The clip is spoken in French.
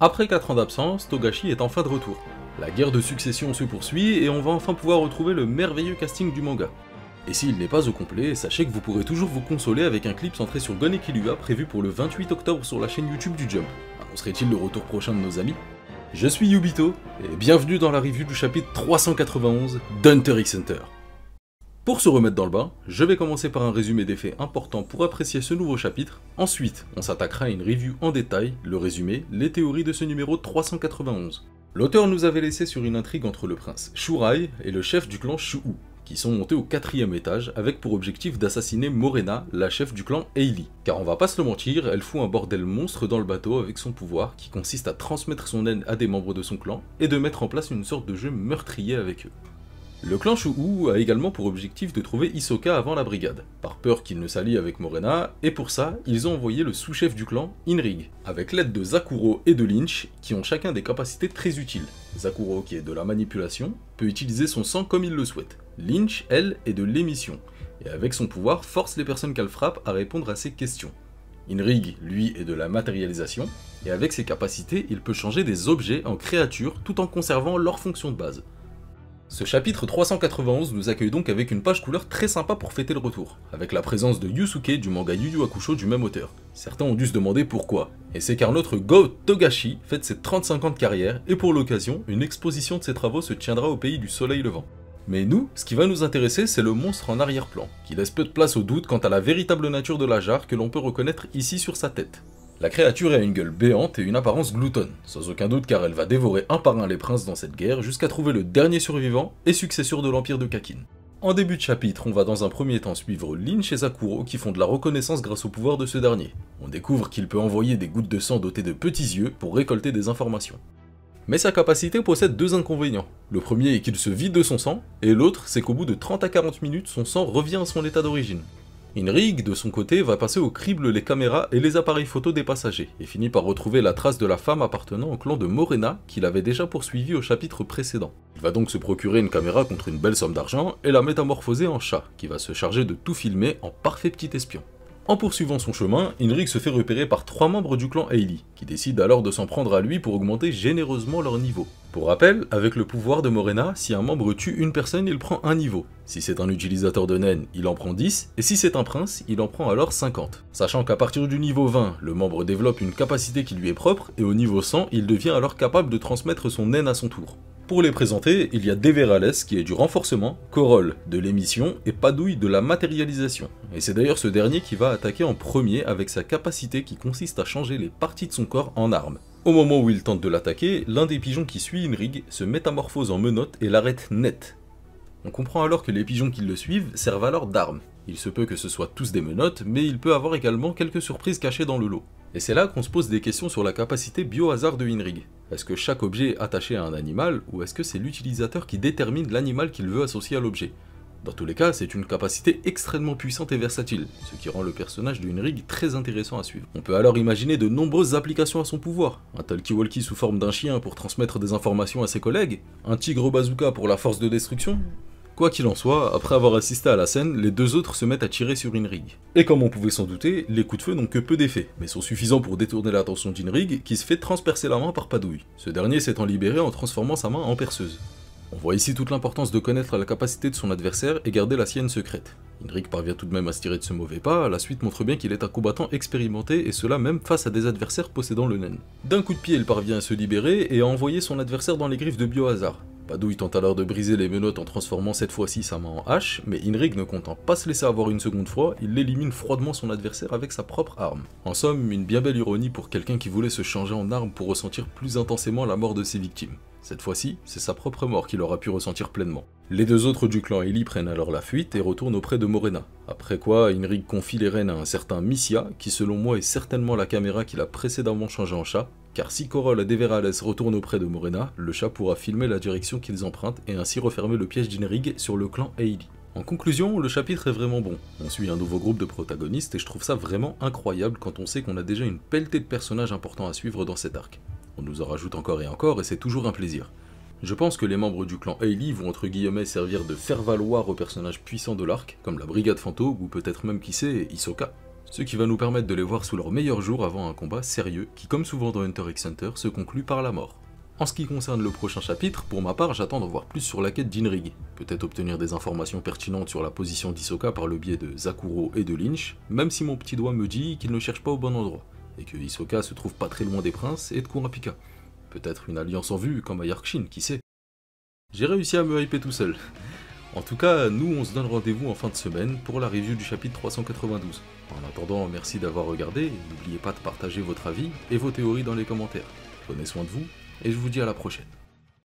Après 4 ans d'absence, Togashi est enfin de retour. La guerre de succession se poursuit et on va enfin pouvoir retrouver le merveilleux casting du manga. Et s'il n'est pas au complet, sachez que vous pourrez toujours vous consoler avec un clip centré sur Gon et Killua prévu pour le 28 octobre sur la chaîne YouTube du Jump. Annoncerait-il le retour prochain de nos amis? Je suis Yubito, et bienvenue dans la review du chapitre 391 d'Hunter x Hunter. Pour se remettre dans le bain, je vais commencer par un résumé des faits importants pour apprécier ce nouveau chapitre, ensuite on s'attaquera à une review en détail, le résumé, les théories de ce numéro 391. L'auteur nous avait laissé sur une intrigue entre le prince Shurai et le chef du clan Shu'u, qui sont montés au 4e étage avec pour objectif d'assassiner Morena, la chef du clan Hailey. Car on va pas se le mentir, elle fout un bordel monstre dans le bateau avec son pouvoir qui consiste à transmettre son haine à des membres de son clan et de mettre en place une sorte de jeu meurtrier avec eux. Le clan Shu'u a également pour objectif de trouver Hisoka avant la brigade, par peur qu'il ne s'allie avec Morena, et pour ça, ils ont envoyé le sous-chef du clan, Inrig, avec l'aide de Zakuro et de Lynch, qui ont chacun des capacités très utiles. Zakuro, qui est de la manipulation, peut utiliser son sang comme il le souhaite. Lynch, elle, est de l'émission, et avec son pouvoir, force les personnes qu'elle frappe à répondre à ses questions. Inrig, lui, est de la matérialisation, et avec ses capacités, il peut changer des objets en créatures tout en conservant leur fonction de base. Ce chapitre 391 nous accueille donc avec une page couleur très sympa pour fêter le retour, avec la présence de Yusuke du manga Yu Yu Hakusho du même auteur. Certains ont dû se demander pourquoi, et c'est car notre Go Togashi fête ses 35 ans de carrière, et pour l'occasion, une exposition de ses travaux se tiendra au pays du soleil levant. Mais nous, ce qui va nous intéresser, c'est le monstre en arrière-plan, qui laisse peu de place au doute quant à la véritable nature de la jarre que l'on peut reconnaître ici sur sa tête. La créature a une gueule béante et une apparence gloutonne, sans aucun doute car elle va dévorer un par un les princes dans cette guerre jusqu'à trouver le dernier survivant et successeur de l'empire de Kakin. En début de chapitre, on va dans un premier temps suivre Lynch et Zakuro qui font de la reconnaissance grâce au pouvoir de ce dernier. On découvre qu'il peut envoyer des gouttes de sang dotées de petits yeux pour récolter des informations. Mais sa capacité possède deux inconvénients. Le premier est qu'il se vide de son sang, et l'autre c'est qu'au bout de 30 à 40 minutes, son sang revient à son état d'origine. Inrig, de son côté, va passer au crible les caméras et les appareils photo des passagers, et finit par retrouver la trace de la femme appartenant au clan de Morena, qu'il avait déjà poursuivi au chapitre précédent. Il va donc se procurer une caméra contre une belle somme d'argent, et la métamorphoser en chat, qui va se charger de tout filmer en parfait petit espion. En poursuivant son chemin, Inrig se fait repérer par 3 membres du clan Hailey, qui décident alors de s'en prendre à lui pour augmenter généreusement leur niveau. Pour rappel, avec le pouvoir de Morena, si un membre tue une personne, il prend un niveau. Si c'est un utilisateur de naine, il en prend 10, et si c'est un prince, il en prend alors 50. Sachant qu'à partir du niveau 20, le membre développe une capacité qui lui est propre, et au niveau 100, il devient alors capable de transmettre son naine à son tour. Pour les présenter, il y a Deverales qui est du renforcement, Corolle de l'émission et Padouille de la matérialisation. Et c'est d'ailleurs ce dernier qui va attaquer en premier avec sa capacité qui consiste à changer les parties de son corps en armes. Au moment où il tente de l'attaquer, l'un des pigeons qui suit Inrig se métamorphose en menotte et l'arrête net. On comprend alors que les pigeons qui le suivent servent alors d'armes. Il se peut que ce soit tous des menottes, mais il peut avoir également quelques surprises cachées dans le lot. Et c'est là qu'on se pose des questions sur la capacité biohazard de Inrig. Est-ce que chaque objet est attaché à un animal, ou est-ce que c'est l'utilisateur qui détermine l'animal qu'il veut associer à l'objet? Dans tous les cas, c'est une capacité extrêmement puissante et versatile, ce qui rend le personnage de Inrig très intéressant à suivre. On peut alors imaginer de nombreuses applications à son pouvoir. Un talkie-walkie sous forme d'un chien pour transmettre des informations à ses collègues, un tigre bazooka pour la force de destruction. Quoi qu'il en soit, après avoir assisté à la scène, les deux autres se mettent à tirer sur Inrig. Et comme on pouvait s'en douter, les coups de feu n'ont que peu d'effet, mais sont suffisants pour détourner l'attention d'Inrig, qui se fait transpercer la main par Padouille, ce dernier s'étant libéré en transformant sa main en perceuse. On voit ici toute l'importance de connaître la capacité de son adversaire et garder la sienne secrète. Inrig parvient tout de même à se tirer de ce mauvais pas, la suite montre bien qu'il est un combattant expérimenté, et cela même face à des adversaires possédant le naine. D'un coup de pied, il parvient à se libérer et à envoyer son adversaire dans les griffes de biohazard. Padouille tente alors de briser les menottes en transformant cette fois-ci sa main en hache, mais Inrig ne comptant pas se laisser avoir une seconde fois, il élimine froidement son adversaire avec sa propre arme. En somme, une bien belle ironie pour quelqu'un qui voulait se changer en arme pour ressentir plus intensément la mort de ses victimes. Cette fois-ci, c'est sa propre mort qu'il aura pu ressentir pleinement. Les deux autres du clan Hailey prennent alors la fuite et retournent auprès de Morena. Après quoi, Inrig confie les rênes à un certain Missia, qui selon moi est certainement la caméra qu'il a précédemment changé en chat, car si Corolle et Deverales retournent auprès de Morena, le chat pourra filmer la direction qu'ils empruntent et ainsi refermer le piège d'Inrig sur le clan Hailey. En conclusion, le chapitre est vraiment bon. On suit un nouveau groupe de protagonistes et je trouve ça vraiment incroyable quand on sait qu'on a déjà une pelletée de personnages importants à suivre dans cet arc. On nous en rajoute encore et c'est toujours un plaisir. Je pense que les membres du clan Hailey vont entre guillemets servir de faire-valoir aux personnages puissants de l'arc, comme la brigade fantôme ou peut-être même qui sait, Hisoka. ce qui va nous permettre de les voir sous leur meilleur jour avant un combat sérieux qui, comme souvent dans Hunter x Hunter, se conclut par la mort. En ce qui concerne le prochain chapitre, pour ma part, j'attends d'en voir plus sur la quête d'Inrig, peut-être obtenir des informations pertinentes sur la position d'Hisoka par le biais de Zakuro et de Lynch, même si mon petit doigt me dit qu'il ne cherche pas au bon endroit, et que Hisoka se trouve pas très loin des princes et de Kurapika. Peut-être une alliance en vue, comme à Yarkshin, qui sait. J'ai réussi à me hyper tout seul. En tout cas, nous on se donne rendez-vous en fin de semaine pour la review du chapitre 392. En attendant, merci d'avoir regardé, et n'oubliez pas de partager votre avis et vos théories dans les commentaires. Prenez soin de vous, et je vous dis à la prochaine.